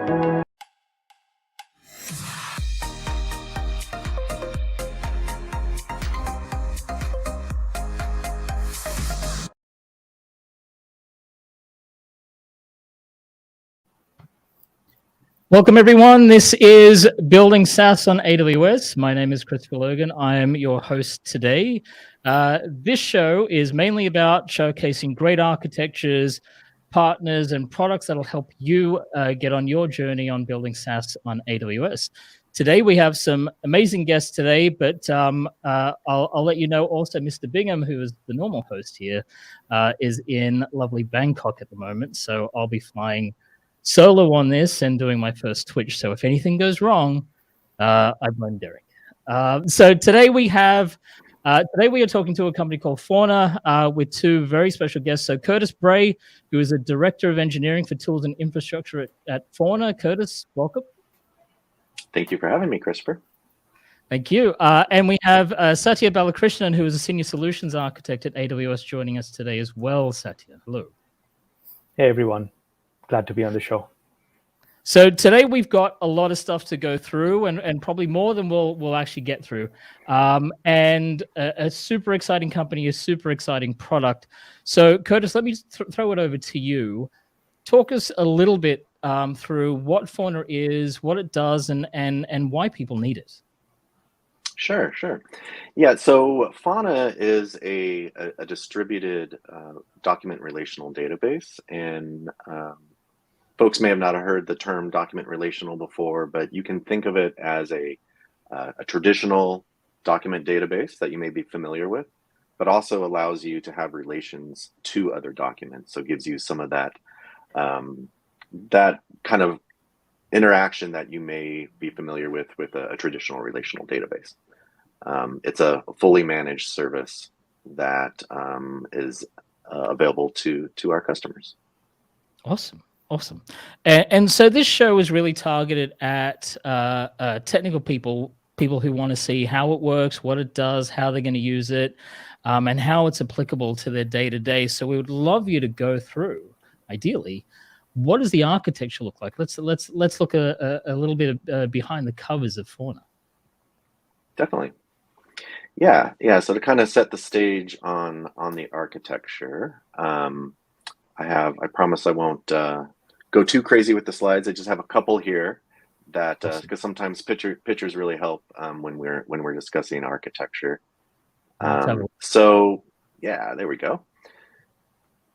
Welcome, everyone. This is Building SaaS on AWS. My name is Christopher Logan. I am your host today. This show is mainly about showcasing great architectures, partners, and products that'll help you get on your journey on building SaaS on AWS. Today, we have some amazing guests today, but I'll let you know also Mr. Bingham, who is the normal host here, is in lovely Bangkok at the moment. So I'll be flying solo on this and doing my first Twitch. So if anything goes wrong, I blame Derek. So today we are talking to a company called Fauna with two very special guests. So Curtis Bray, who is a director of engineering for tools and infrastructure at Fauna. Curtis, welcome. Thank you for having me, Christopher. Thank you. And we have Satya Balakrishnan, who is a senior solutions architect at AWS, joining us today as well. Satya, hello. Hey, everyone. Glad to be on the show. So today we've got a lot of stuff to go through, and probably more than we'll actually get through. And a super exciting company, a super exciting product. So Curtis, let me throw it over to you. Talk us a little bit through what Fauna is, what it does, and why people need it. Sure. Yeah, so Fauna is a distributed document relational database, and folks may have not heard the term document relational before, but you can think of it as a traditional document database that you may be familiar with, but also allows you to have relations to other documents. So it gives you some of that that kind of interaction that you may be familiar with a traditional relational database. It's a fully managed service that is available to our customers. Awesome. And so this show is really targeted at technical people who want to see how it works, what it does, how they're going to use it, and how it's applicable to their day-to-day. So we would love you to go through, ideally, what does the architecture look like? Let's look a little bit behind the covers of Fauna. Definitely. Yeah. So to kind of set the stage on the architecture, I promise I won't go too crazy with the slides. I just have a couple here that because sometimes pictures really help when we're discussing architecture. So yeah, there we go.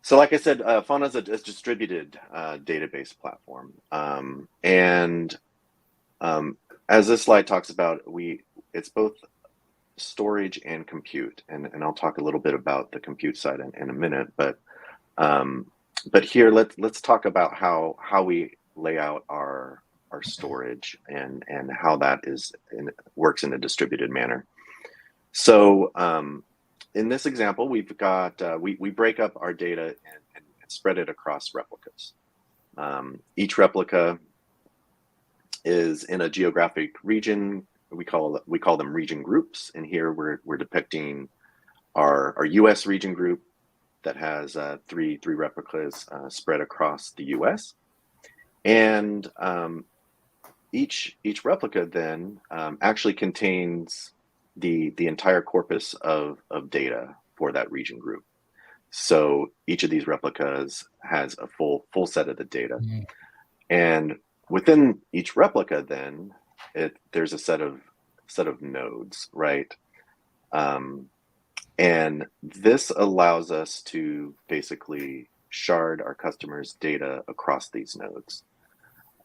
So like I said, Fauna is a distributed database platform, and as this slide talks about, it's both storage and compute, and I'll talk a little bit about the compute side in a minute, but here let's talk about how we lay out our storage and how that works in a distributed manner. So in this example, we've got we break up our data and spread it across replicas. Each replica is in a geographic region. We call them region groups, and here we're depicting our U.S. region group that has three replicas spread across the U.S. And each replica then actually contains the entire corpus of data for that region group. So each of these replicas has a full set of the data, and within each replica, then there's a set of nodes, right? And this allows us to basically shard our customers' data across these nodes.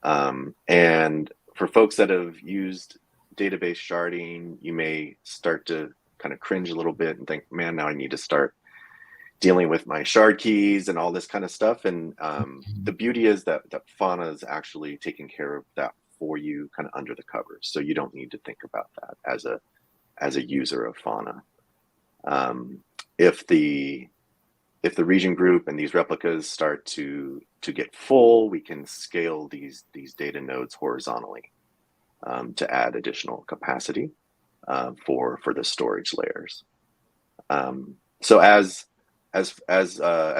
And for folks that have used database sharding, you may start to kind of cringe a little bit and think, man, now I need to start dealing with my shard keys and all this kind of stuff. And the beauty is that Fauna is actually taking care of that for you kind of under the covers. So you don't need to think about that as a user of Fauna. If the region group and these replicas start to get full, we can scale these data nodes horizontally to add additional capacity for the storage layers. So as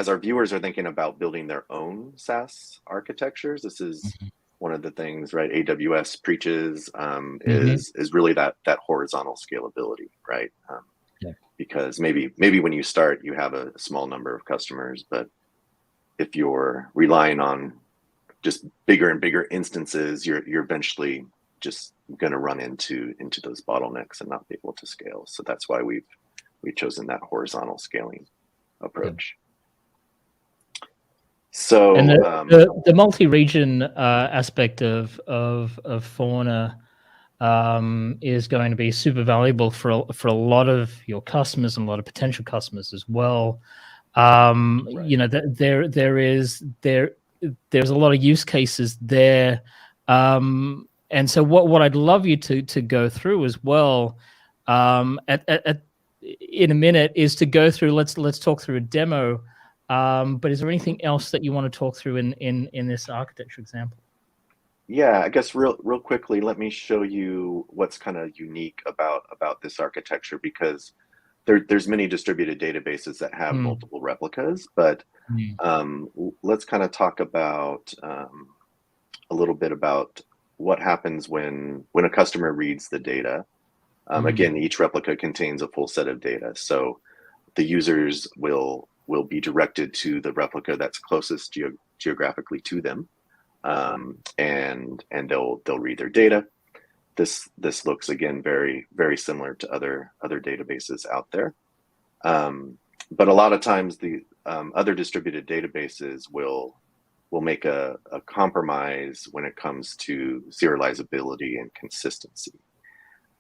our viewers are thinking about building their own SaaS architectures, this is one of the things, right, AWS preaches is really that horizontal scalability, right? Yeah. Because maybe when you start, you have a small number of customers, but if you're relying on just bigger and bigger instances, you're eventually just going to run into those bottlenecks and not be able to scale. So that's why we've chosen that horizontal scaling approach. So and the multi-region aspect of Fauna is going to be super valuable for a lot of your customers and a lot of potential customers as well. You know, there's a lot of use cases there, and so what I'd love you to go through as well, in a minute, is to go through. Let's talk through a demo. But is there anything else that you want to talk through in this architecture example? Yeah, I guess real quickly, let me show you what's kind of unique about this architecture, because there's many distributed databases that have multiple replicas, but let's kind of talk about a little bit about what happens when a customer reads the data. Again, each replica contains a full set of data, so the users will be directed to the replica that's closest geographically to them, and they'll read their data. This looks, again, very similar to other databases out there, but a lot of times the other distributed databases will make a compromise when it comes to serializability and consistency,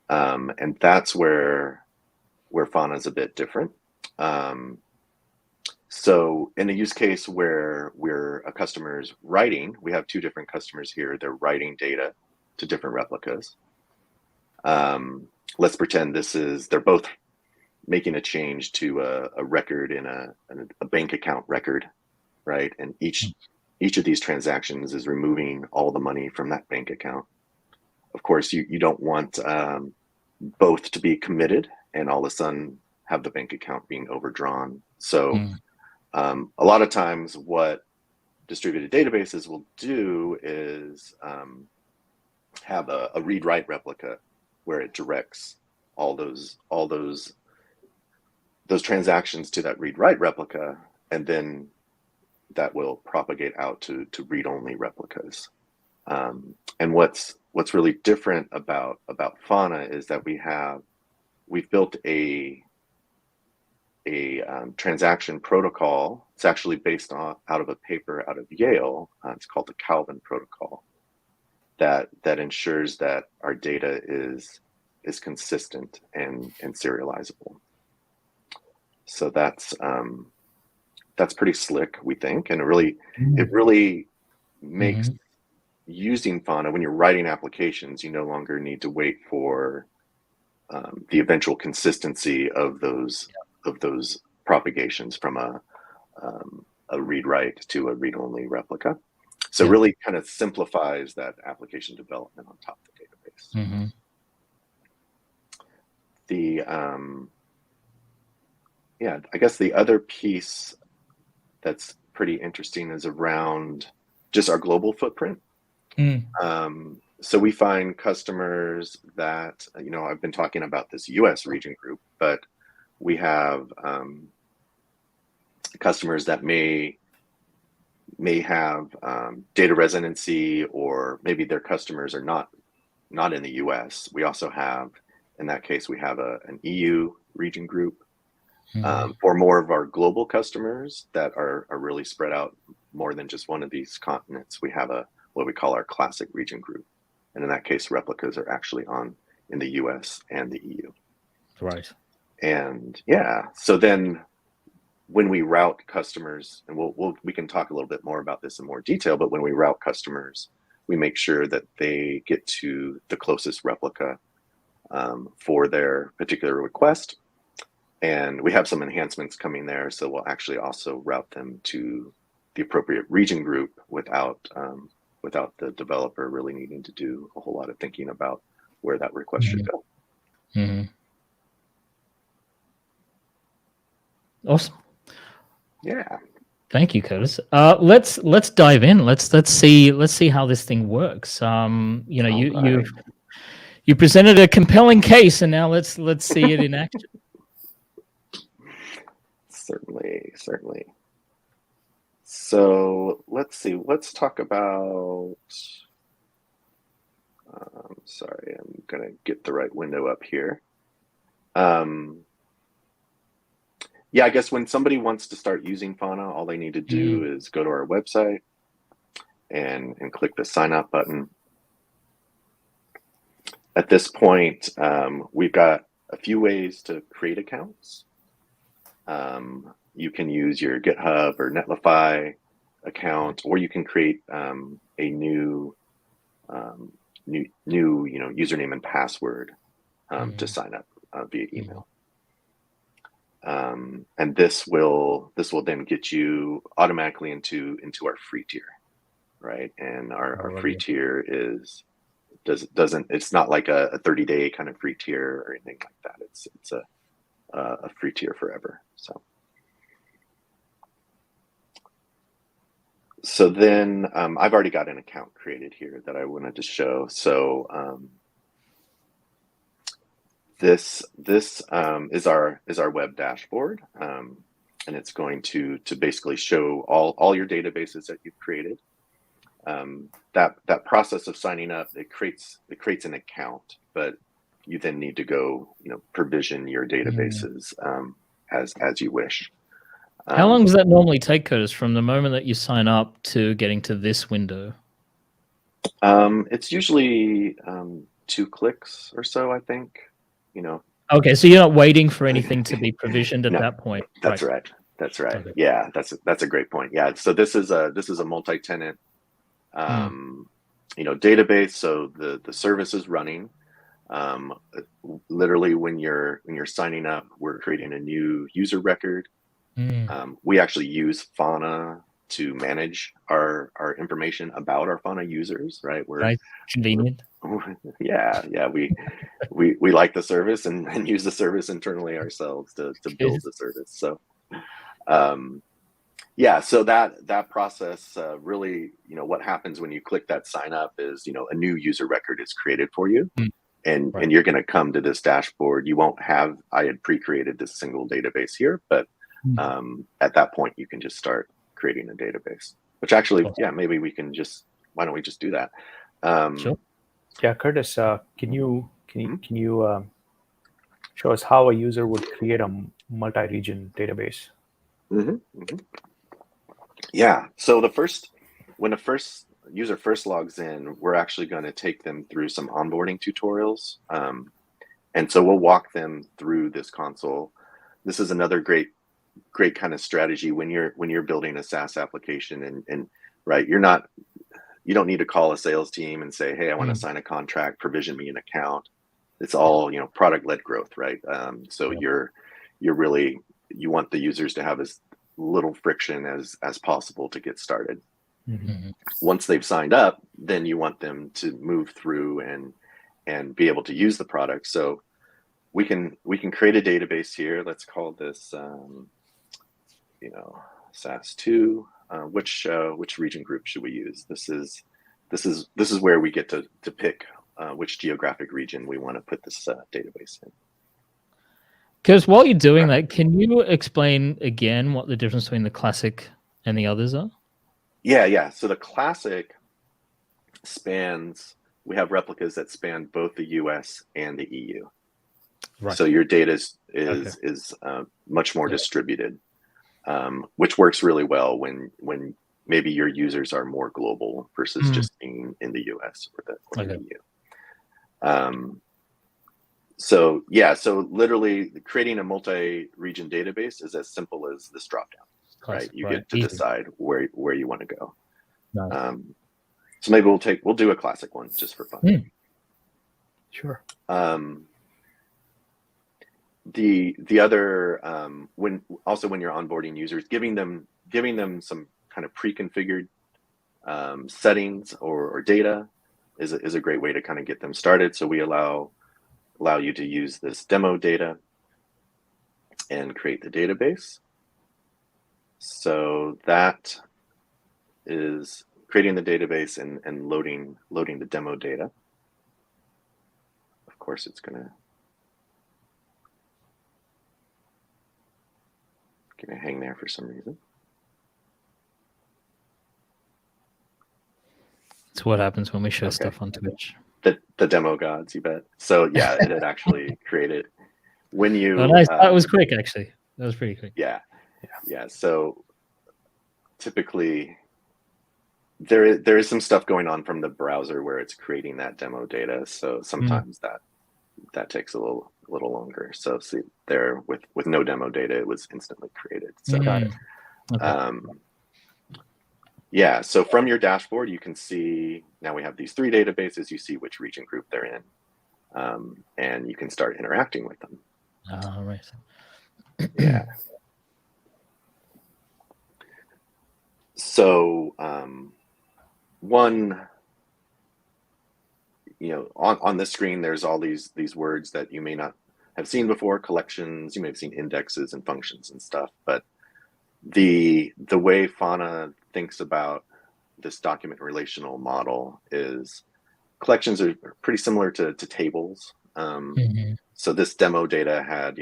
and that's where Fauna is a bit different. So in a use case where a customer's writing, we have two different customers here. They're writing data to different replicas. Let's pretend they're both making a change to a record in a bank account record, right? And each of these transactions is removing all the money from that bank account. Of course, you don't want both to be committed and all of a sudden have the bank account being overdrawn. So a lot of times what distributed databases will do is have a read-write replica where it directs all those transactions to that read-write replica, and then that will propagate out to read-only replicas. And what's really different about Fauna is that we've built a transaction protocol. It's actually based out of a paper out of Yale. It's called the Calvin protocol, that ensures that our data is consistent and serializable. So that's pretty slick, we think, and it really makes using Fauna, when you're writing applications, you no longer need to wait for the eventual consistency of those propagations from a read-write to a read-only replica. So it really kind of simplifies that application development on top of the database. I guess the other piece that's pretty interesting is around just our global footprint. So we find customers that, I've been talking about this US region group, but we have customers that may have data residency, or maybe their customers are not in the US. We also have, in that case, we have an EU region group. For more of our global customers that are really spread out more than just one of these continents, we have what we call our classic region group. And in that case, replicas are actually in the US and the EU. Right. And so then when we route customers, and we can talk a little bit more about this in more detail, but when we route customers, we make sure that they get to the closest replica for their particular request. And we have some enhancements coming there, so we'll actually also route them to the appropriate region group without the developer really needing to do a whole lot of thinking about where that request should go. Awesome. Yeah. Thank you, Curtis. Let's dive in. Let's see how this thing works. You presented a compelling case, and now let's see it in action. Certainly. So let's see. Let's talk about. Sorry, I'm gonna get the right window up here. Yeah, I guess when somebody wants to start using Fauna, all they need to do is go to our website and click the sign up button. At this point, we've got a few ways to create accounts. You can use your GitHub or Netlify account, or you can create a new username and password to sign up via email. And this will then get you automatically into our free tier, right? And our free tier it's not like a 30-day kind of free tier or anything like that. It's a free tier forever. So then I've already got an account created here that I wanted to show. So this is our web dashboard, and it's going to basically show all your databases that you've created. That process of signing up, it creates an account, but you then need to go provision your databases as you wish. How long does that normally take, Curtis, from the moment that you sign up to getting to this window? It's usually 2 clicks or so, I think. Okay, so you're not waiting for anything to be provisioned at that point. That's right. That's right. Okay. Yeah, that's a great point. Yeah, so this is a multi-tenant database. So the service is running. Literally when you're signing up, we're creating a new user record. We actually use Fauna to manage our information about our Fauna users, right? We're convenient. Yeah. We like the service and use the service internally ourselves to build the service. So so that process really, what happens when you click that sign up is, a new user record is created for you. And you're going to come to this dashboard. You won't have, I had pre-created this single database here, but at that point you can just start creating a database, which actually, maybe why don't we just do that? Sure. Yeah, Curtis, can you show us how a user would create a multi-region database? Yeah. So when a user first logs in, we're actually going to take them through some onboarding tutorials, and so we'll walk them through this console. This is another great kind of strategy when you're building a SaaS application, and right, you don't need to call a sales team and say, hey, I want to sign a contract, provision me an account. It's all product-led growth, right? So you want the users to have as little friction as possible to get started. Once they've signed up, then you want them to move through and be able to use the product. So we can create a database here. Let's call this SaaS 2. Which region group should we use? This is where we get to pick which geographic region we want to put this database in. Because while you're doing that, can you explain again what the difference between the classic and the others are? Yeah. So the classic we have replicas that span both the US and the EU. Right. So your data is much more distributed, which works really well when maybe your users are more global versus just being in the US or the EU. So literally creating a multi-region database is as simple as this dropdown, right? You get to decide where you want to go. Nice. So maybe we'll do a classic one just for fun. Sure. The other when you're onboarding users, giving them some kind of pre-configured settings or data is a great way to kind of get them started. So we allow you to use this demo data and create the database. So that is creating the database and loading the demo data. Of course, it's gonna hang there for some reason. It's what happens when we show stuff on Twitch. The demo gods, you bet. So yeah, it had actually created when you. Oh, nice. That was quick, actually. That was pretty quick. Yeah. So typically, there is some stuff going on from the browser where it's creating that demo data. So sometimes that takes a little longer. So see there with no demo data, it was instantly created. So Okay. yeah, so from your dashboard, you can see now we have these 3 databases. You see which region group they're in, and you can start interacting with them. Right. Yeah. So one, on the screen, there's all these words that you may not have seen before, collections. You may have seen indexes and functions and stuff, but the way Fauna thinks about this document relational model is collections are pretty similar to tables. So this demo data had,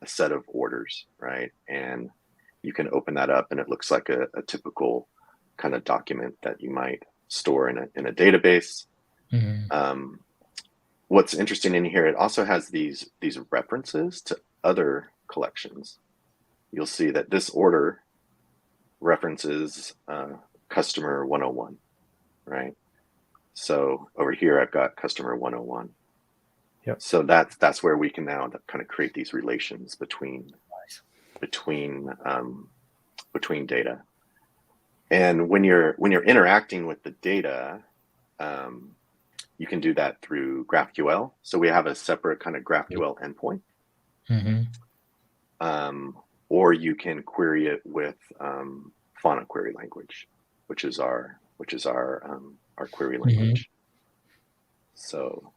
a set of orders, right? And you can open that up and it looks like a typical kind of document that you might store in a database. What's interesting in here, it also has these references to other collections. You'll see that this order references customer 101, right? So over here, I've got customer 101. Yep. So that's where we can now kind of create these relations between data. And when you're interacting with the data, you can do that through GraphQL. So we have a separate kind of GraphQL endpoint. Or you can query it with Fauna query language, which is our query language. So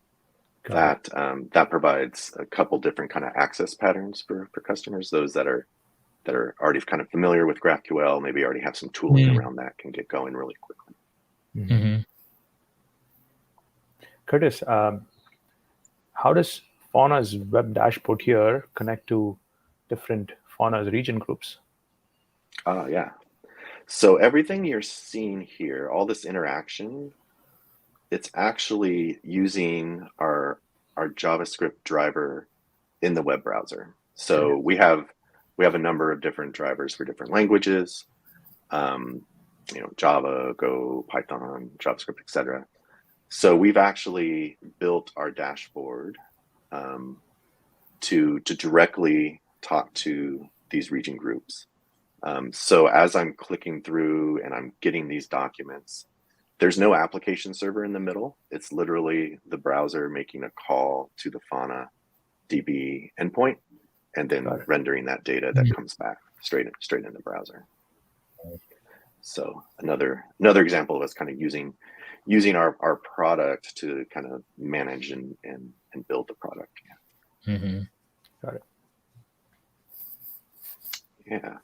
that provides a couple different kind of access patterns for customers. Those that are already kind of familiar with GraphQL, maybe already have some tooling around that, can get going really quickly. Curtis, how does Fauna's web dashboard here connect to different Fauna's region groups? Yeah. So everything you're seeing here, all this interaction, it's actually using our JavaScript driver in the web browser. So we have a number of different drivers for different languages, Java, Go, Python, JavaScript, etc. So we've actually built our dashboard to directly talk to these region groups. So as I'm clicking through and I'm getting these documents, there's no application server in the middle. It's literally the browser making a call to the Fauna DB endpoint and then rendering that data that comes back straight in the browser. So another example of us kind of using our product to kind of manage and build the product. Got it. Yeah.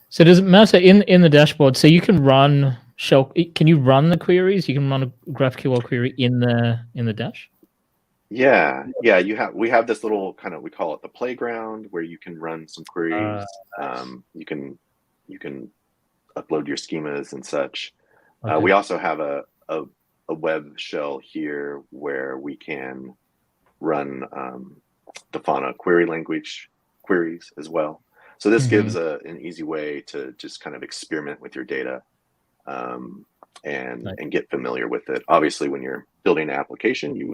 So does it matter in the dashboard? So you can run shell. Can you run the queries? You can run a GraphQL query in the dash. Yeah. We have this little kind of, we call it the playground, where you can run some queries. You can upload your schemas and such. We also have a web shell here where we can run the Fauna query language queries as well. So this gives an easy way to just kind of experiment with your data and get familiar with it. Obviously, when you're building an application, you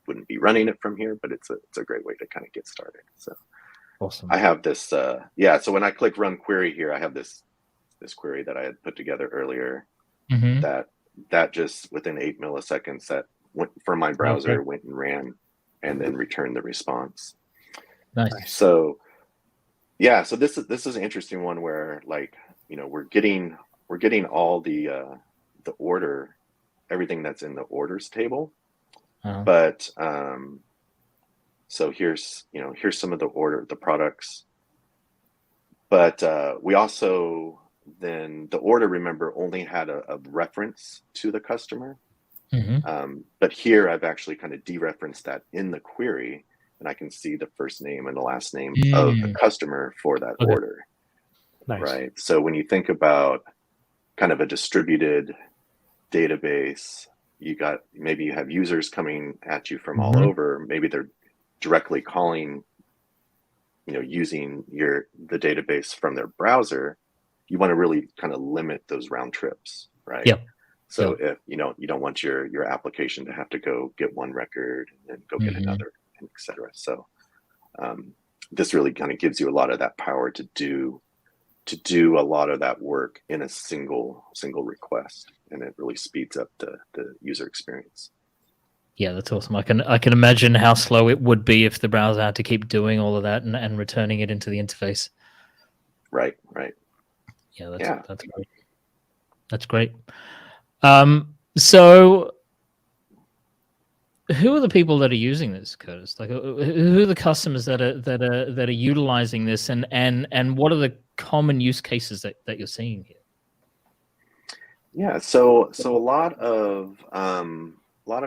wouldn't be running it from here, but it's a great way to kind of get started. So awesome. I have this. So when I click run query here, I have this query that I had put together earlier. That just within 8 milliseconds that went from my browser, went and ran, and then returned the response. Nice. So so this is an interesting one where, like, we're getting all the order, everything that's in the orders table, but so here's some of the products But we also then the order, remember, only had a reference to the customer. But here I've actually kind of dereferenced that in the query, and I can see the first name and the last name of the customer for that order. Nice. Right. So when you think about kind of a distributed database, maybe you have users coming at you from all over. Maybe they're directly calling, using the database from their browser. You want to really kind of limit those round trips, right? Yep. So if you don't want your application to have to go get one record and then go get another, et cetera. So this really kind of gives you a lot of that power to do a lot of that work in a single request, and it really speeds up the user experience. Yeah, that's awesome. I can imagine how slow it would be if the browser had to keep doing all of that and returning it into the interface. Right. Yeah, that's great. That's great. So who are the people that are using this, Curtis? Like, who are the customers that are utilizing this, and what are the common use cases that you're seeing here? Yeah, so a lot of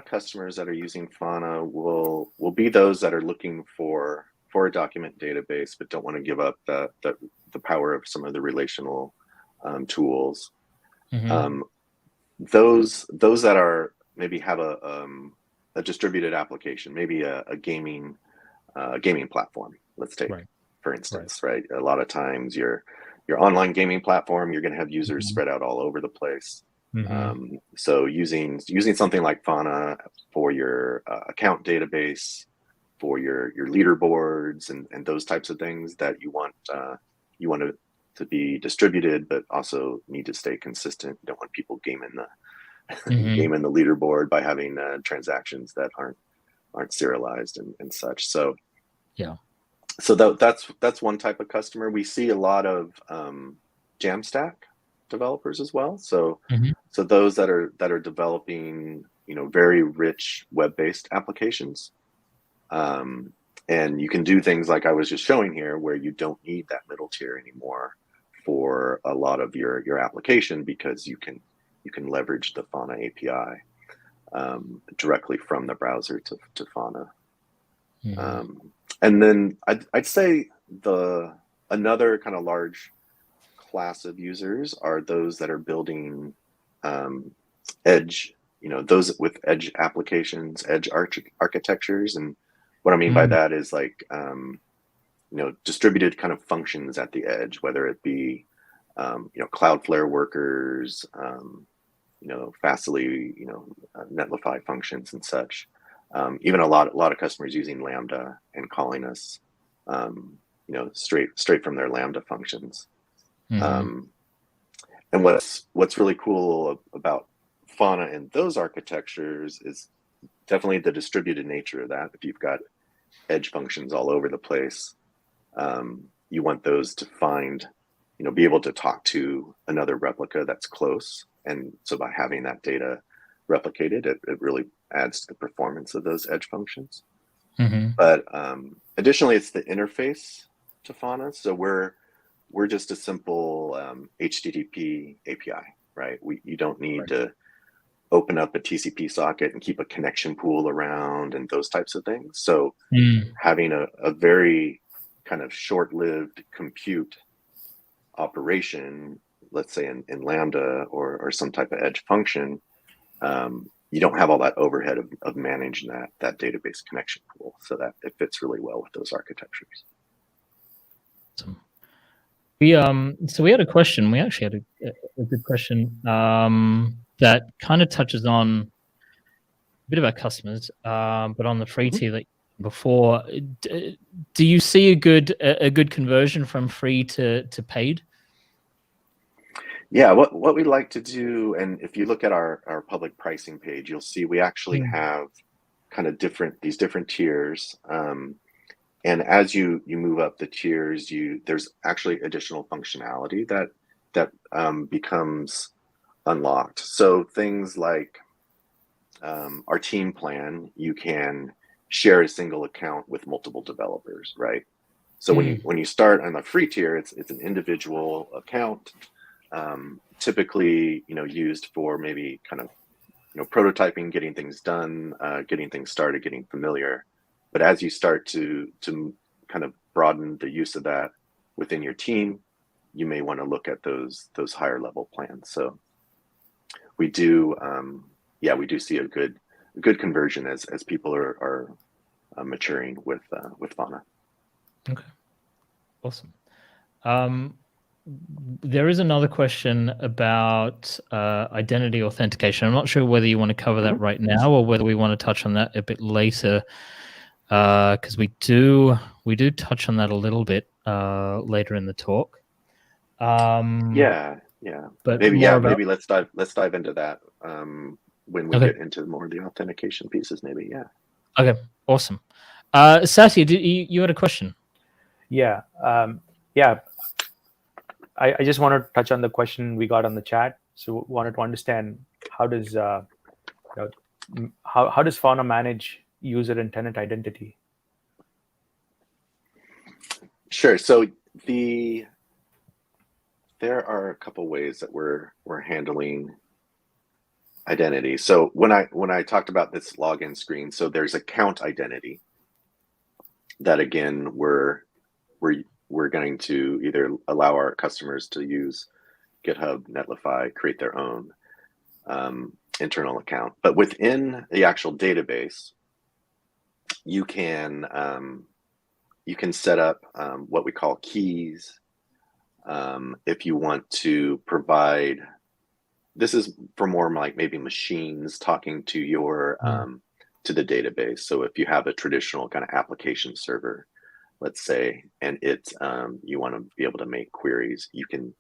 customers that are using Fauna will be those that are looking for a document database, but don't want to give up the power of some of the relational tools. Those that are maybe have a distributed application, maybe a gaming platform. Let's take, for instance, right? A lot of times your online gaming platform, you're going to have users spread out all over the place. So using something like Fauna for your account database, for your leaderboards and those types of things that you want to be distributed, but also need to stay consistent. You don't want people gaming the leaderboard by having transactions that aren't serialized and such. So so that's one type of customer. We see a lot of Jamstack developers as well. So those that are developing very rich web-based applications, and you can do things like I was just showing here, where you don't need that middle tier anymore for a lot of your application, because you can leverage the Fauna API directly from the browser to Fauna. And then I'd say another kind of large class of users are those that are building edge, those with edge applications, edge architectures. And what I mean by that is like, distributed kind of functions at the edge, whether it be, Cloudflare workers, Fastly, Netlify functions and such. Even a lot of customers using Lambda and calling us, straight from their Lambda functions. And what's really cool about Fauna and those architectures is definitely the distributed nature of that. If you've got edge functions all over the place, you want those to find, be able to talk to another replica that's close. And so by having that data replicated, it really adds to the performance of those edge functions. But additionally, it's the interface to Fauna. So we're just a simple HTTP API, right? You don't need to open up a TCP socket and keep a connection pool around and those types of things. So having a very kind of short-lived compute operation, let's say in Lambda or some type of edge function, you don't have all that overhead of managing that database connection pool. So that it fits really well with those architectures. Awesome. So we had a question. We actually had a good question that kind of touches on a bit about customers, but on the free tier that before. Do you see a good conversion from free to paid? Yeah, what we like to do, and if you look at our public pricing page, you'll see we actually have kind of these different tiers. And as you move up the tiers, there's actually additional functionality that becomes unlocked. So things like our team plan, you can share a single account with multiple developers, right? So when you start on the free tier, it's an individual account, typically used for maybe kind of prototyping, getting things done, getting things started, getting familiar. But as you start to kind of broaden the use of that within your team, you may want to look at those higher level plans. So we do see a good conversion as people are maturing with Fauna. Okay, awesome. There is another question about identity authentication. I'm not sure whether you want to cover that right now or whether we want to touch on that a bit later, because we do touch on that a little bit later in the talk. Yeah. But maybe let's dive into that when we get into more of the authentication pieces. Maybe, yeah. Okay, awesome. Satya, you had a question? Yeah. I just want to touch on the question we got on the chat. So wanted to understand how does Fauna manage user and tenant identity? Sure. So there are a couple ways that we're handling identity. So when I talked about this login screen, so there's account identity that again we're going to either allow our customers to use GitHub, Netlify, create their own internal account. But within the actual database, you can set up what we call keys. If you want to provide, this is for more like maybe machines talking to your to the database. So if you have a traditional kind of application server, let's say, and it's you want to be able to make queries, you can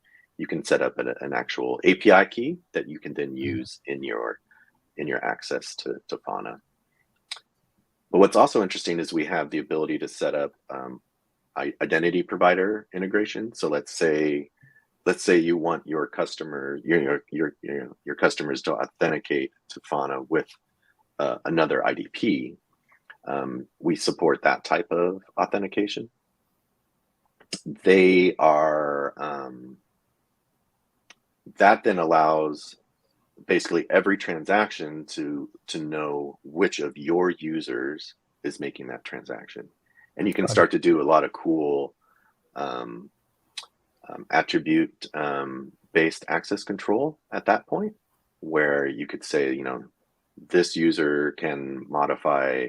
set up an actual API key that you can then use in your access to Fauna. But what's also interesting is we have the ability to set up identity provider integration. So let's say you want your customer your customers to authenticate to Fauna with another IDP. We support that type of authentication. They are that then allows basically every transaction to know which of your users is making that transaction, and you can start to do a lot of cool attribute based access control at that point, where you could say, this user can modify,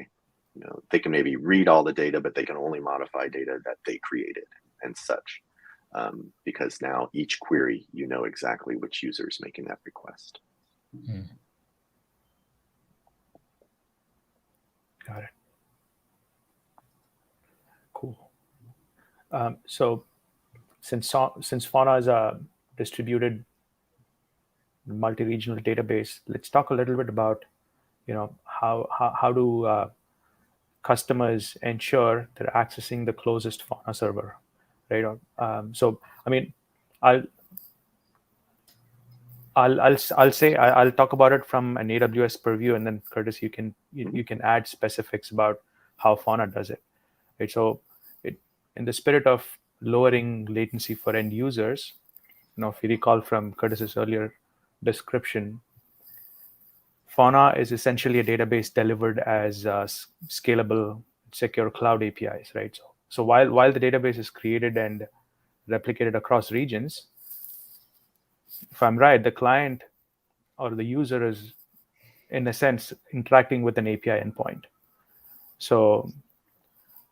they can maybe read all the data, but they can only modify data that they created and such, because now each query, exactly which user is making that request. Got it. Cool. So since Fauna is a distributed multi-regional database, let's talk a little bit about how do customers ensure they're accessing the closest Fauna server, right? So I mean, I'll say I'll talk about it from an AWS purview, and then Curtis, you can add specifics about how Fauna does it, right? So in the spirit of lowering latency for end users, if you recall from Curtis's earlier description, Fauna is essentially a database delivered as scalable, secure cloud APIs, right? So while the database is created and replicated across regions, if I'm right, the client or the user is, in a sense, interacting with an API endpoint. So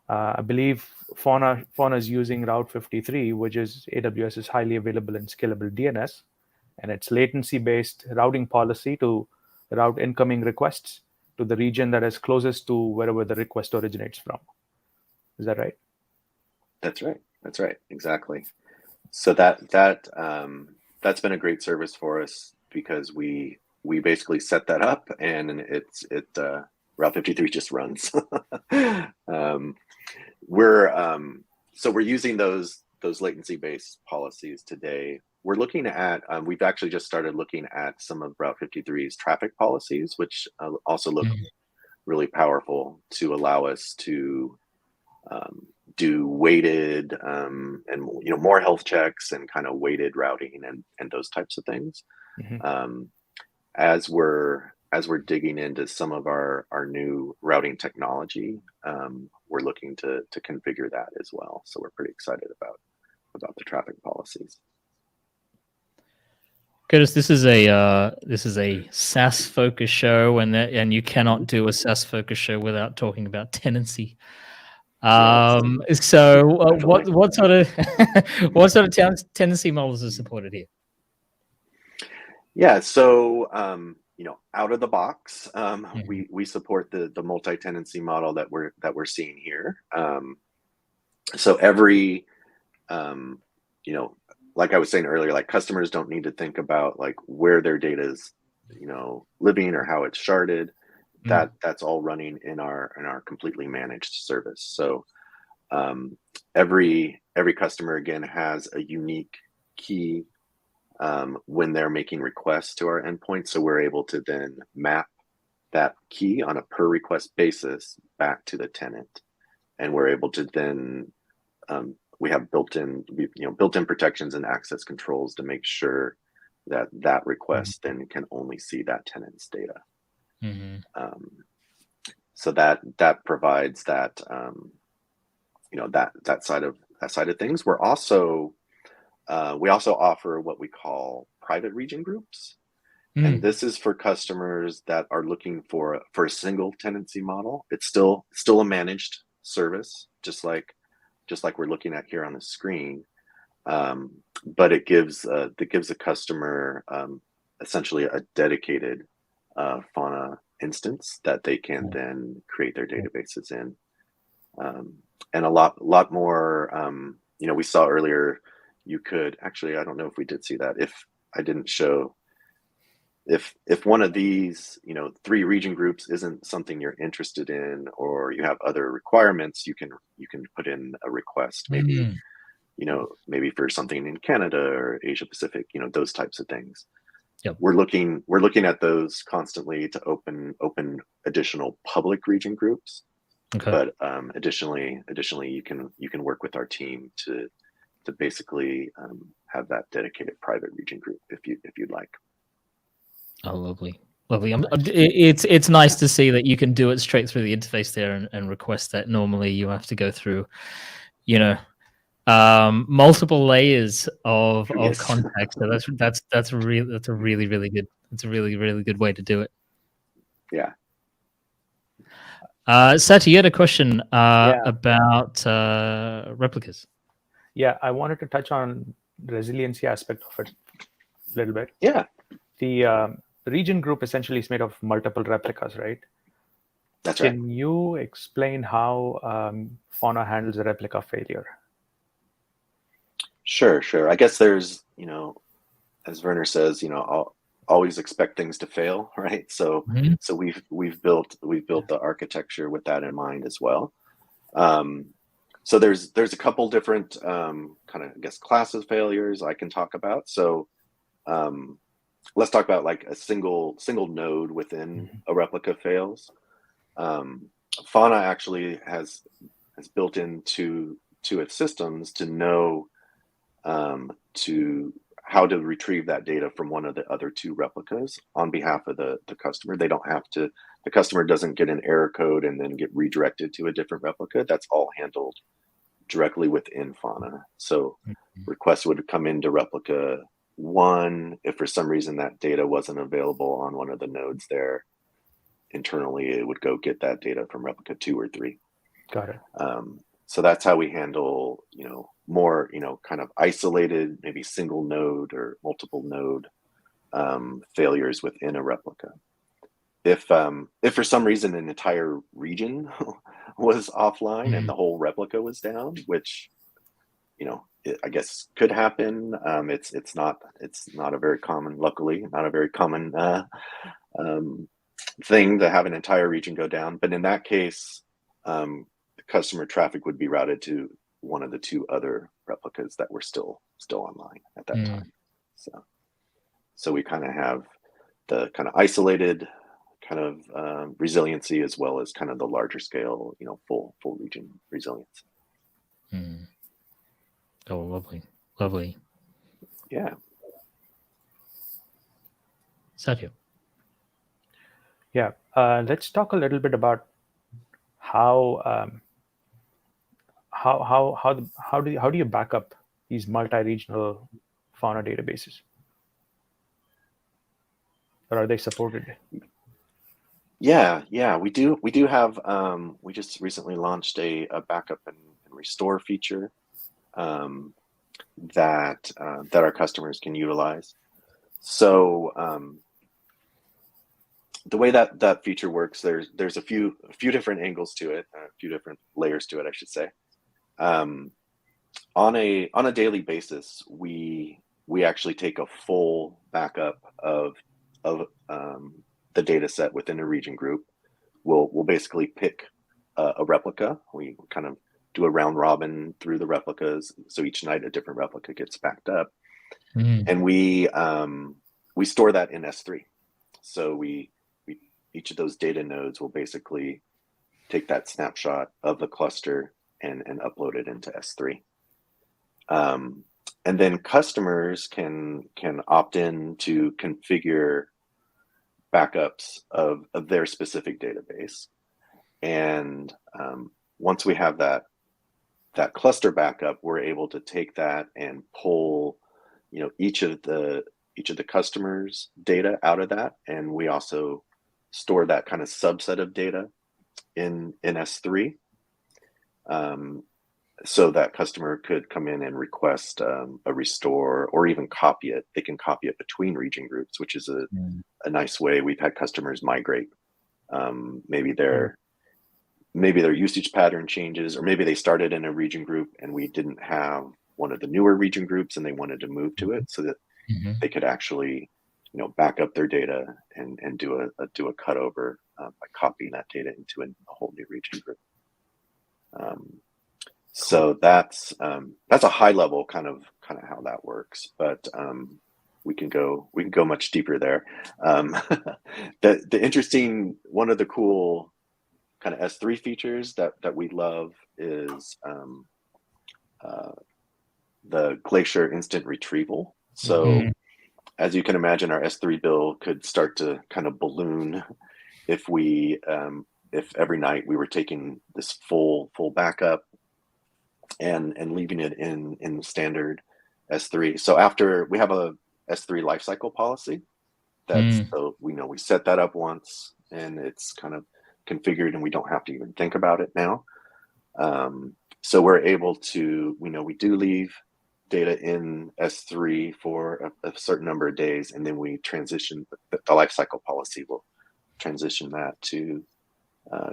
I believe Fauna is using Route 53, which is AWS's highly available and scalable DNS, and its latency-based routing policy to route incoming requests to the region that is closest to wherever the request originates from. Is that right? That's right. Exactly. So that's been a great service for us, because we basically set that up, and Route 53 just runs. We're using those latency-based policies today. We're looking at we've actually just started looking at some of Route 53's traffic policies, which also look really powerful to allow us to do weighted and more health checks and kind of weighted routing and those types of things. As we're digging into some of our new routing technology, we're looking to configure that as well. So we're pretty excited about the traffic policies. Curtis, this is a SaaS focused show, and you cannot do a SaaS focused show without talking about tenancy. So what sort of tenancy models are supported here? Yeah, so out of the box, we support the multi-tenancy model that we're seeing here. So every like I was saying earlier, like customers don't need to think about like where their data is, living or how it's sharded. That's all running in our completely managed service. So every customer again has a unique key when they're making requests to our endpoint. So we're able to then map that key on a per request basis back to the tenant, and we're able to then we have built-in protections and access controls to make sure that request then can only see that tenant's data. So that provides that that side of things. We also offer what we call private region groups, and this is for customers that are looking for a single tenancy model. It's still a managed service, just like we're looking at here on the screen, but it gives a customer essentially a dedicated Fauna instance that they can then create their databases in, and a lot more. We saw earlier, you could actually, I don't know if we did see that. If I didn't show, if one of these 3 region groups isn't something you're interested in, or you have other requirements, you can put in a request, maybe maybe for something in Canada or Asia Pacific, those types of things. Yep. We're looking at those constantly to open additional public region groups. Okay. But additionally, you can work with our team to basically have that dedicated private region group if you'd like. Oh, lovely. It's nice to see that you can do it straight through the interface there and request that. Normally, you have to go through, multiple layers of context. So that's a really good way to do it. Yeah. Sati, you had a question about replicas. Yeah, I wanted to touch on the resiliency aspect of it a little bit. Yeah. The region group essentially is made of multiple replicas, right? That's right. Can you explain how Fauna handles a replica failure? Sure. I guess there's, as Werner says, I'll always expect things to fail, right? So so we've built the architecture with that in mind as well. So there's a couple different kind of, I guess, class of failures I can talk about. So let's talk about like a single node within a replica fails. Fauna actually has built into its systems to know to how to retrieve that data from one of the other 2 replicas on behalf of the customer. They don't have to, the customer doesn't get an error code and then get redirected to a different replica. That's all handled directly within Fauna. So requests would come into replica 1. If for some reason that data wasn't available on one of the nodes there, internally it would go get that data from replica 2 or 3. Got it. So that's how we handle, more, kind of isolated, maybe single node or multiple node failures within a replica. If for some reason an entire region was offline and the whole replica was down, which, I guess could happen. It's not a very common, luckily, not a very common thing to have an entire region go down. But in that case, the customer traffic would be routed to one of the 2 other replicas that were still online at that time. So we kind of have the kind of isolated kind of resiliency as well as kind of the larger scale, full region resilience. Mm. Oh, lovely, lovely. Yeah. Satya. Yeah, let's talk a little bit about how do you back up these multi-regional fauna databases, or are they supported? Yeah, we do have. We just recently launched a backup and restore feature that our customers can utilize. So the way that feature works, there's a few different angles to it, a few different layers to it, I should say. On a daily basis, we actually take a full backup of the data set within a region group. We'll basically pick a replica. We kind of do a round robin through the replicas, so each night a different replica gets backed up, and we store that in S3. So we each of those data nodes will basically take that snapshot of the cluster and upload it into S3. And then customers can opt in to configure backups of their specific database. And once we have that cluster backup, we're able to take that and pull, each of the customers' data out of that, and we also store that kind of subset of data in S3. So that customer could come in and request a restore, or even copy it. They can copy it between region groups, which is a nice way. We've had customers migrate. Maybe their usage pattern changes, or maybe they started in a region group and we didn't have one of the newer region groups and they wanted to move to it, so that they could actually, back up their data and do a cutover by copying that data into a whole new region group. So that's a high level kind of how that works, but we can go much deeper there. The interesting, one of the cool kind of S3 features that we love is the Glacier instant retrieval. So as you can imagine, our S3 bill could start to kind of balloon if we if every night we were taking this full backup and leaving it in the standard S3. So after we have a S3 lifecycle policy, so we set that up once and it's kind of configured and we don't have to even think about it now. So we're able to, we do leave data in S3 for a certain number of days, and then we transition, the lifecycle policy will transition that to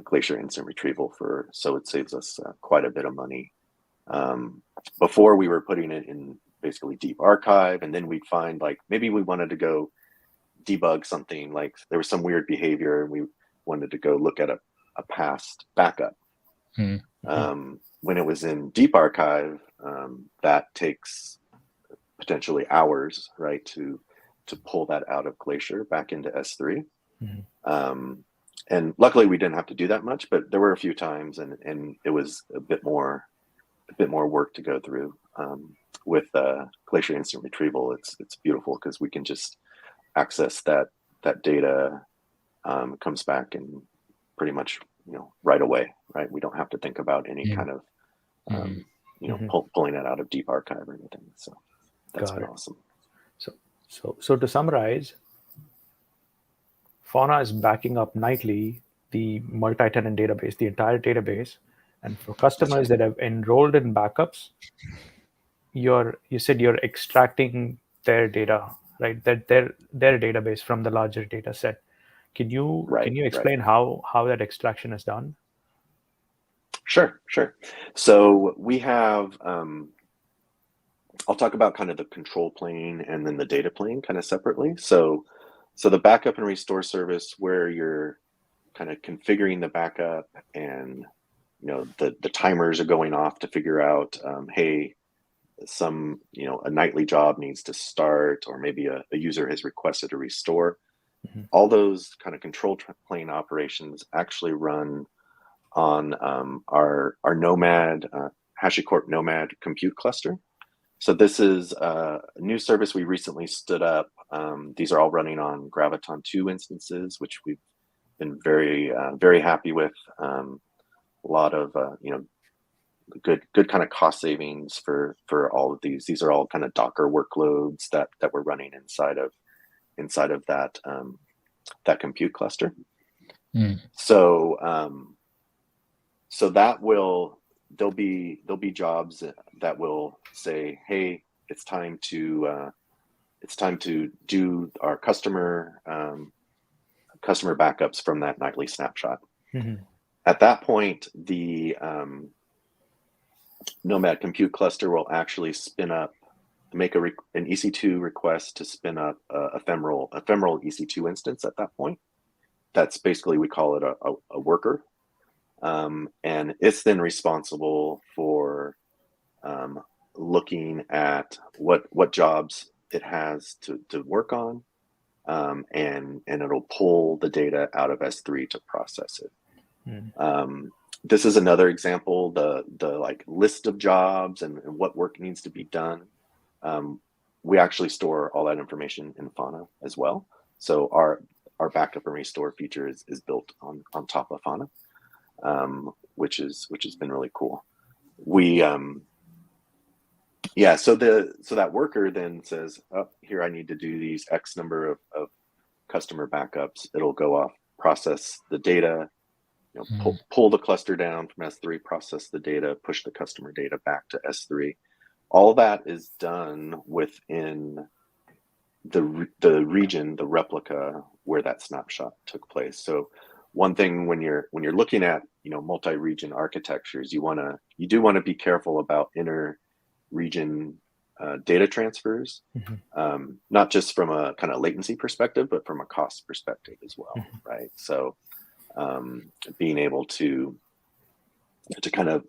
Glacier instant retrieval so it saves us quite a bit of money. Before we were putting it in basically deep archive, and then we'd find, like, maybe we wanted to go debug something, like there was some weird behavior and we wanted to go look at a past backup. When it was in deep archive, that takes potentially hours, right, to pull that out of Glacier back into S3. And luckily we didn't have to do that much, but there were a few times and it was a bit more work to go through. With Glacier instant retrieval, it's beautiful because we can just access that data, comes back and pretty much right away, right? We don't have to think about any kind of pulling it out of deep archive or anything. So that's been awesome. So to summarize, Fauna is backing up nightly the multi-tenant database, the entire database. And for customers that have enrolled in backups, you said you're extracting their data, right? That their database from the larger data set. Can you explain how that extraction is done? Sure. So we have, I'll talk about kind of the control plane and then the data plane kind of separately. So the backup and restore service, where you're kind of configuring the backup and the timers are going off to figure out, hey, a nightly job needs to start, or maybe a user has requested a restore. All those kind of control plane operations actually run on our Nomad HashiCorp Nomad Compute Cluster. So this is a new service we recently stood up. These are all running on Graviton 2 instances, which we've been very happy with. A lot of good kind of cost savings for all of these. These are all kind of Docker workloads that we're running inside of that that compute cluster. So there'll be jobs that will say, hey, it's time to do our customer backups from that nightly snapshot. At that point, the Nomad Compute Cluster will actually spin up, make an EC2 request to spin up a ephemeral EC2 instance at that point. That's basically, we call it a worker. And it's then responsible for looking at what jobs it has to work on, and it'll pull the data out of S3 to process it. This is another example, the like list of jobs and what work needs to be done. We actually store all that information in Fauna as well. So our backup and restore feature is built on top of Fauna, which has been really cool. We so that worker then says, oh, here I need to do these X number of customer backups. It'll go off, process the data, pull the cluster down from S3, process the data, push the customer data back to S3. All that is done within the region, the replica where that snapshot took place. So one thing when you're looking at multi-region architectures, you do want to be careful about inter-region data transfers, not just from a kind of latency perspective, but from a cost perspective as well, right? So being able to kind of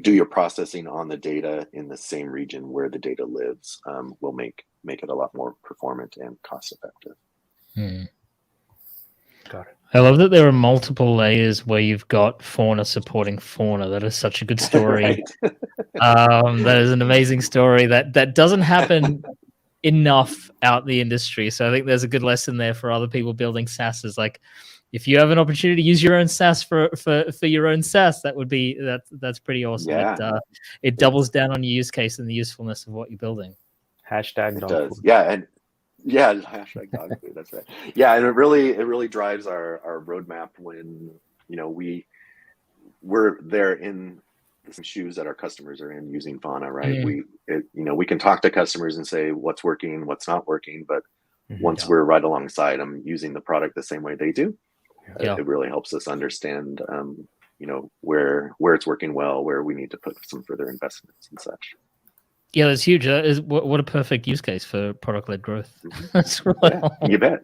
do your processing on the data in the same region where the data lives will make it a lot more performant and cost effective. Got it. I love that there are multiple layers where you've got Fauna supporting Fauna. That is such a good story. That is an amazing story that doesn't happen enough out in the industry. So I think there's a good lesson there for other people building SaaSs. Like, if you have an opportunity to use your own SaaS for your own SaaS, that's pretty awesome. Yeah. It doubles down on your use case and the usefulness of what you're building. Hashtag it dog does. food. Yeah, hashtag dog food. That's right. Yeah, and it really drives our roadmap when we're there in the same shoes that our customers are in using Fauna, right? We can talk to customers and say what's working, what's not working, but once we're right alongside them using the product the same way they do, it really helps us understand where it's working well, where we need to put some further investments and such. Yeah, that's huge. What a perfect use case for product-led growth. That's right. Yeah, you bet.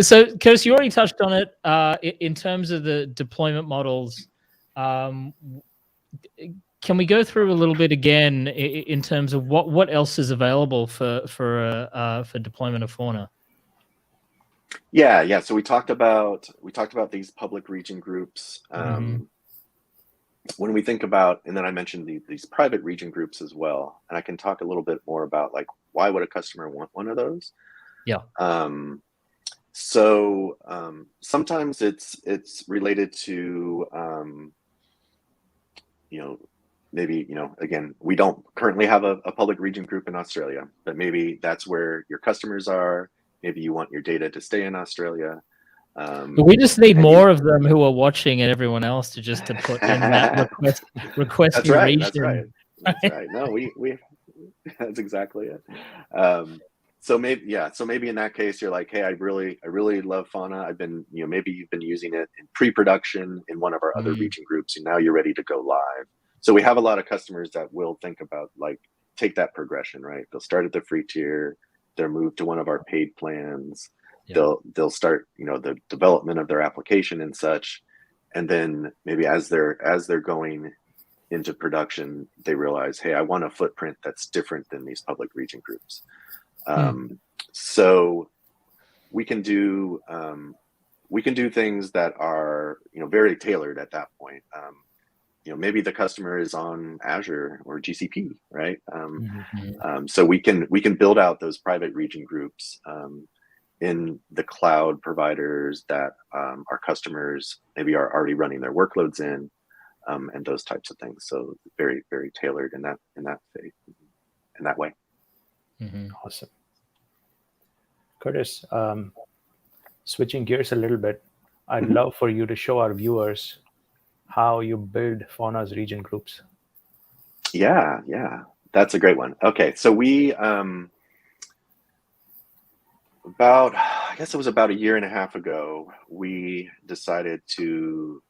So, Curtis, you already touched on it in terms of the deployment models. Can we go through a little bit again in terms of what else is available for deployment of Fauna? Yeah. So we talked about these public region groups. When we think about, and then I mentioned these private region groups as well, and I can talk a little bit more about like why would a customer want one of those? Yeah. So sometimes it's related to maybe again, we don't currently have a public region group in Australia, but maybe that's where your customers are. Maybe you want your data to stay in Australia. We just need more of them who are watching and everyone else to put in that request that's new right, region. That's right. No, we that's exactly it. So maybe in that case you're like, hey, I really love Fauna. I've been, maybe you've been using it in pre-production in one of our other region groups, and now you're ready to go live. So we have a lot of customers that will think about take that progression, right? They'll start at the free tier, they'll move to one of our paid plans. Yeah. They'll start, the development of their application and such, and then maybe as they're going into production, they realize, hey, I want a footprint that's different than these public region groups. So we can do things that are very tailored at that point. maybe the customer is on Azure or GCP, right? Mm-hmm. So we can build out those private region groups in the cloud providers that our customers maybe are already running their workloads in, and those types of things. So very, very tailored in that way. Mm-hmm. Awesome. Curtis, switching gears a little bit, I'd love for you to show our viewers how you build Fauna's region groups. Yeah, that's a great one. Okay, so we I guess it was about a year and a half ago, we decided to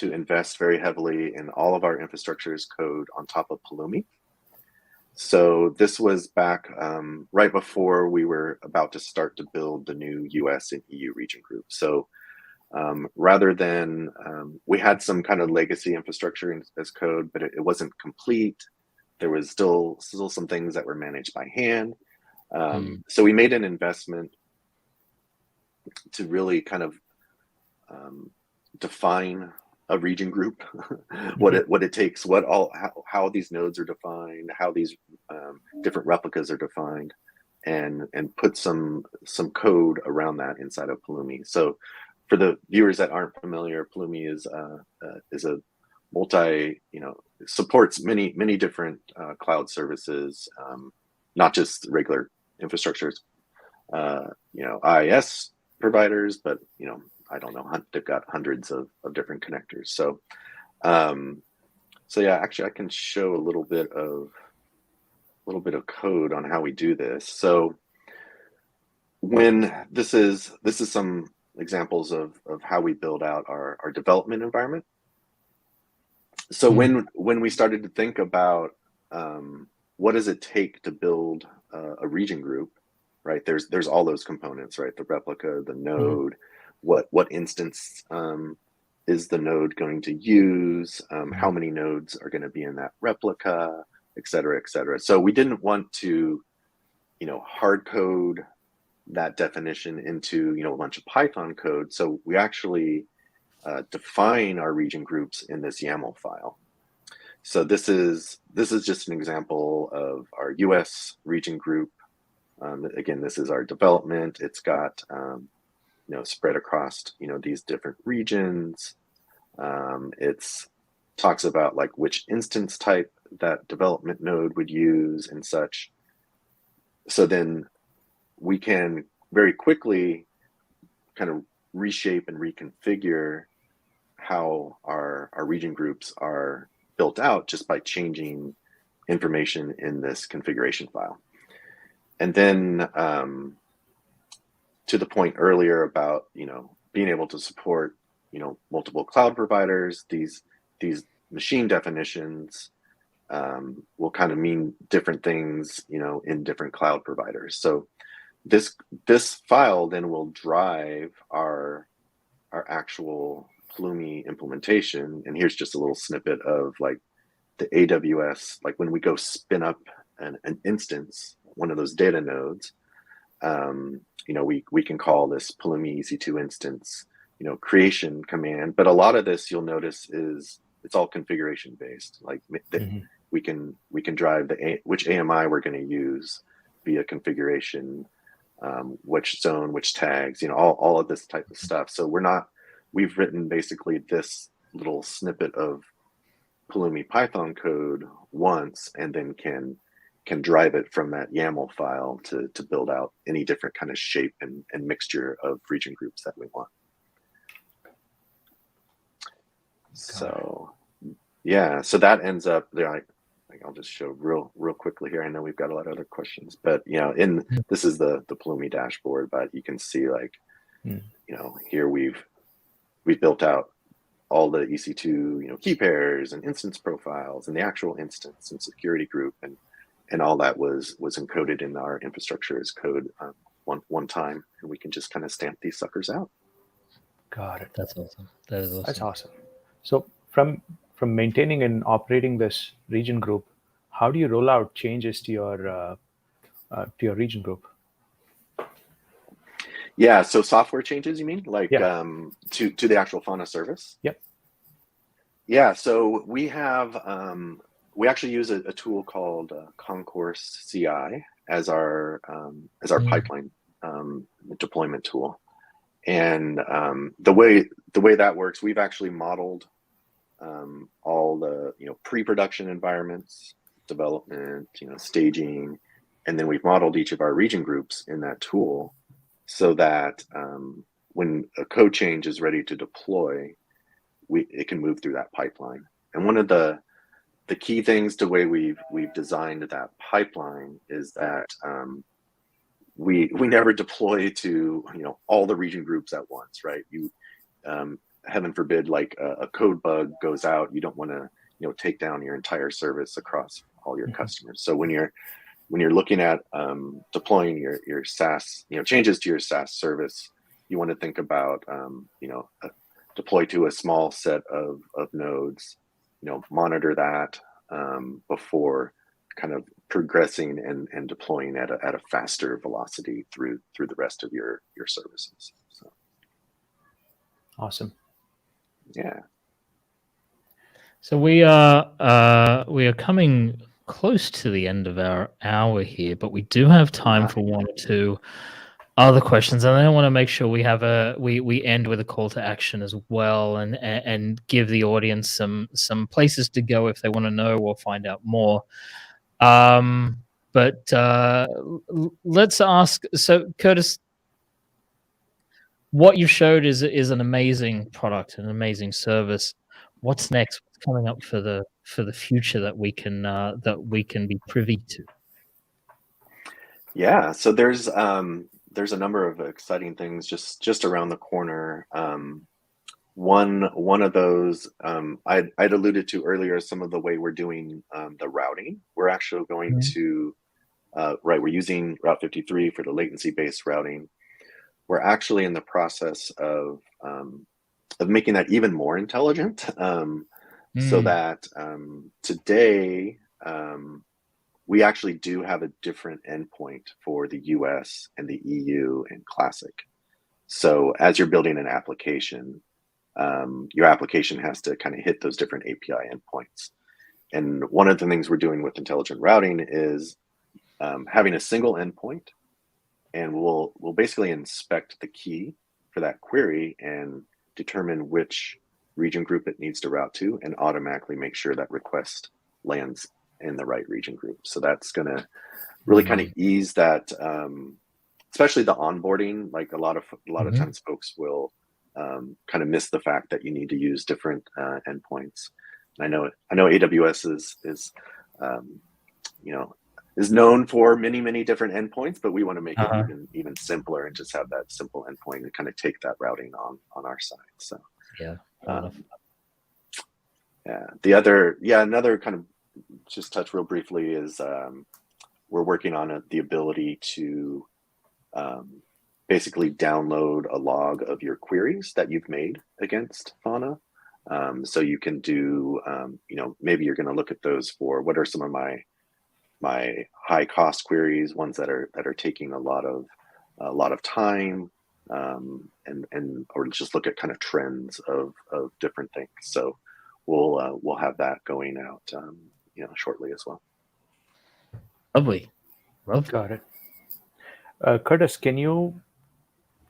invest very heavily in all of our infrastructure as code on top of Pulumi. So this was back right before we were about to start to build the new US and EU region group. So rather than, we had some kind of legacy infrastructure as code, but it wasn't complete. There was still some things that were managed by hand. So we made an investment to really kind of define a region group, what it takes, how these nodes are defined, how these different replicas are defined, and put some code around that inside of Pulumi. So for the viewers that aren't familiar, Pulumi is a multi, supports many different cloud services, not just regular infrastructures, IIS providers, but I don't know, they've got hundreds of different connectors. So yeah, actually I can show a little bit of code on how we do this. So when this is some examples of how we build out our development environment. So when we started to think about what does it take to build a region group, right? There's all those components, right? The replica, the node, what instance is the node going to use? How many nodes are going to be in that replica, et cetera, et cetera. So we didn't want to, hard code that definition into, a bunch of Python code. So we actually define our region groups in this YAML file. So this is just an example of our US region group. Again, this is our development. It's got spread across these different regions. It's talks about like which instance type that development node would use and such. So then we can very quickly kind of reshape and reconfigure how our region groups are built out just by changing information in this configuration file. And then to the point earlier about being able to support multiple cloud providers, these machine definitions will kind of mean different things in different cloud providers. So this file then will drive our actual Pulumi implementation. And here's just a little snippet of like the AWS, like when we go spin up an instance, one of those data nodes, we can call this Pulumi EC2 instance, creation command. But a lot of this you'll notice it's all configuration based. Like we can drive which AMI we're going to use via configuration, which zone, which tags, all of this type of stuff. So we've written basically this little snippet of Pulumi Python code once, and then can drive it from that YAML file to build out any different kind of shape and mixture of region groups that we want. So yeah, so that ends up there. I'll just show real quickly here. I know we've got a lot of other questions, but this is the Pulumi dashboard, but you can see like here we've built out all the EC2 key pairs and instance profiles and the actual instance and security group, and all that was encoded in our infrastructure as code one time, and we can just kind of stamp these suckers out. Got it. That's awesome. That is awesome. That's awesome. So from maintaining and operating this region group, how do you roll out changes to your region group? Yeah, so software changes, you mean? Like to the actual Fauna service? Yep. Yeah, so we have we actually use a tool called Concourse CI as our pipeline deployment tool. And the way that works, we've actually modeled all the pre-production environments, development, staging, and then we've modeled each of our region groups in that tool so that when a code change is ready to deploy, it can move through that pipeline. And one of the key things to the way we've designed that pipeline is that we never deploy to all the region groups at once, right? You heaven forbid, like a code bug goes out, you don't want to take down your entire service across all your customers. So when you're looking at deploying your SaaS, changes to your SaaS service, you want to think about deploy to a small set of nodes, monitor that before kind of progressing and deploying at a faster velocity through the rest of your services. So Awesome. yeah. So we are coming close to the end of our hour here, but we do have time for one or two other questions, and I want to make sure we have we end with a call to action as well, and give the audience some places to go if they want to know or find out more. But let's ask. So, Curtis, what you showed is an amazing product, an amazing service. What's next? What's coming up for the future that we can be privy to? Yeah, so there's a number of exciting things just around the corner. One of those I'd alluded to earlier, some of the way we're doing the routing. We're actually going to we're using Route 53 for the latency-based routing. We're actually in the process of making that even more intelligent, so that today we actually do have a different endpoint for the US and the EU and Classic. So as you're building an application, your application has to kind of hit those different API endpoints. And one of the things we're doing with intelligent routing is having a single endpoint, and we'll basically inspect the key for that query and determine which region group it needs to route to, and automatically make sure that request lands in the right region group. So that's going to really kind of ease that, especially the onboarding. Like a lot of times folks will kind of miss the fact that you need to use different endpoints. I know AWS is known for many different endpoints, but we want to make it even simpler and just have that simple endpoint and kind of take that routing on our side. So yeah, another kind of just touch real briefly is we're working on the ability to basically download a log of your queries that you've made against Fauna. So you can do, maybe you're going to look at those for what are some of my high cost queries, ones that are taking a lot of time, and or just look at kind of trends of different things. So we'll have that going out shortly as well. Lovely. Got it. Curtis, can you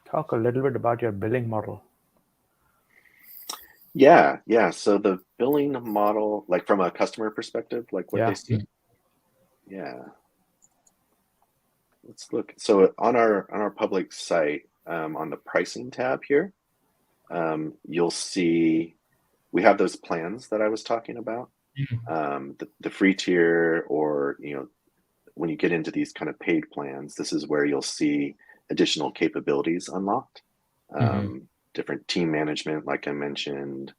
talk a little bit about your billing model? Yeah. So the billing model, like from a customer perspective, like what they see. Yeah. Let's look. So on our public site, on the pricing tab here, you'll see we have those plans that I was talking about. The free tier, or when you get into these kind of paid plans, this is where you'll see additional capabilities unlocked. Different team management, like I mentioned,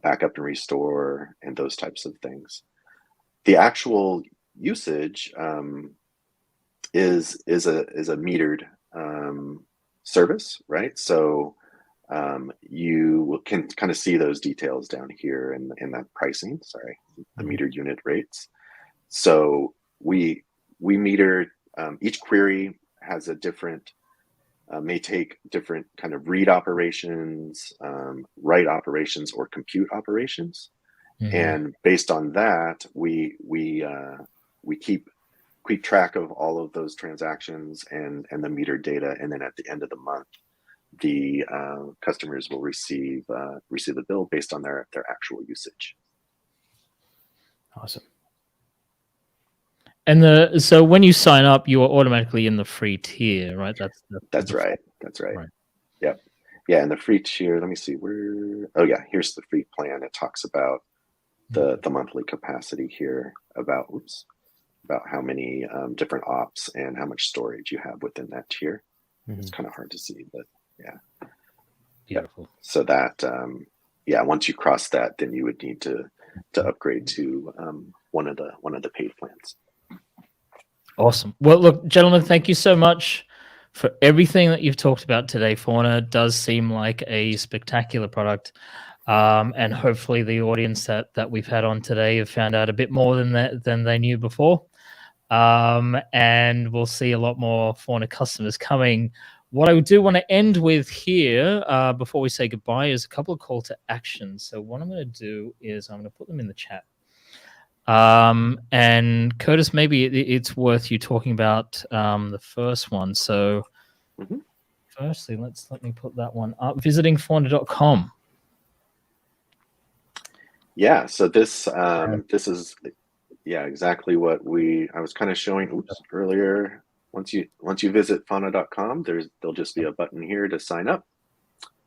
backup and restore, and those types of things. The actual usage is a metered service, right? So you can kind of see those details down here in that pricing. Sorry, the metered unit rates. So we meter each query has a different. May take different kind of read operations, write operations, or compute operations. And based on that, we keep track of all of those transactions and the meter data, and then at the end of the month, the customers will receive the bill based on their actual usage. Awesome. And so when you sign up, you are automatically in the free tier, right? That's right. Yep. Yeah, and the free tier, let me see where. Oh yeah, here's the free plan. It talks about the monthly capacity here, about how many different ops and how much storage you have within that tier. It's kind of hard to see, but yeah. Beautiful. Yep. So that once you cross that, then you would need to upgrade to one of the paid plans. Awesome. Well, look, gentlemen, thank you so much for everything that you've talked about today. Fauna does seem like a spectacular product. And hopefully the audience that we've had on today have found out a bit more than they knew before. And we'll see a lot more Fauna customers coming. What I do want to end with here, before we say goodbye, is a couple of call to actions. So what I'm going to do is I'm going to put them in the chat. And Curtis, maybe it's worth you talking about the first one. So firstly, let me put that one up. Visiting fauna.com. Yeah, so this is exactly what I was kind of showing earlier. Once you visit fauna.com, there'll just be a button here to sign up.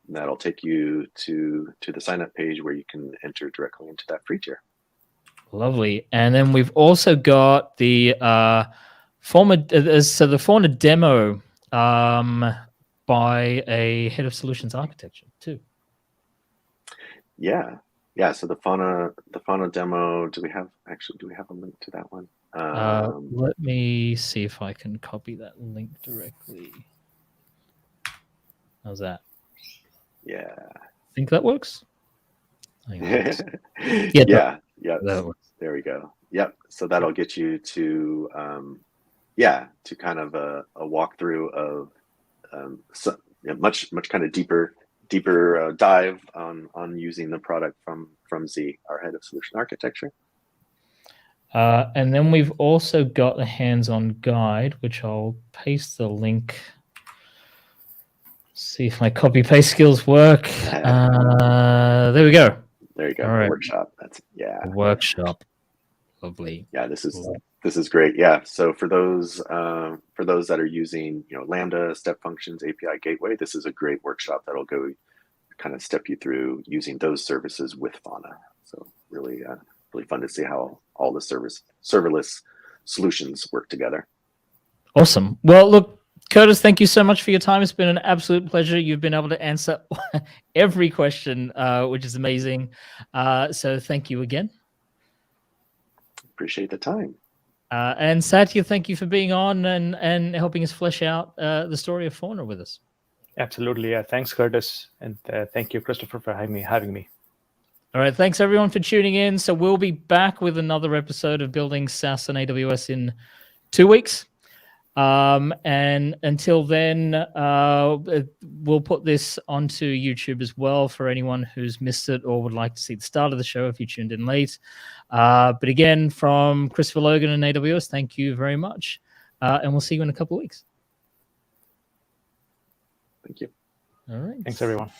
And that'll take you to the sign up page where you can enter directly into that free tier. Lovely. And then we've also got the the Fauna demo by a head of solutions architecture too. Yeah. So the Fauna demo, do we have a link to that one? Let me see if I can copy that link directly. How's that? Yeah. Think that works? Yeah. There we go. Yep. So that'll get you to kind of a walkthrough of much kind of deeper dive on using the product from Z, our head of solution architecture. And then we've also got the hands-on guide, which I'll paste the link. See if my copy-paste skills work. There we go. There you go. All right. Workshop. Workshop. Lovely. Yeah, this is great. Yeah. So for those that are using Lambda, step functions, API gateway, this is a great workshop that'll go kind of step you through using those services with Fauna. So really fun to see how all the serverless solutions work together. Awesome. Well, look, Curtis, thank you so much for your time. It's been an absolute pleasure. You've been able to answer every question, which is amazing. So thank you again. Appreciate the time. And Satya, thank you for being on and helping us flesh out the story of Fauna with us. Absolutely. Yeah. Thanks, Curtis. And thank you, Christopher, for having me. All right. Thanks, everyone, for tuning in. So we'll be back with another episode of Building SaaS on AWS in 2 weeks. And until then, we'll put this onto YouTube as well for anyone who's missed it or would like to see the start of the show if you tuned in late. But again, from Christopher Logan and AWS, thank you very much. And we'll see you in a couple of weeks. Thank you. All right. Thanks, everyone.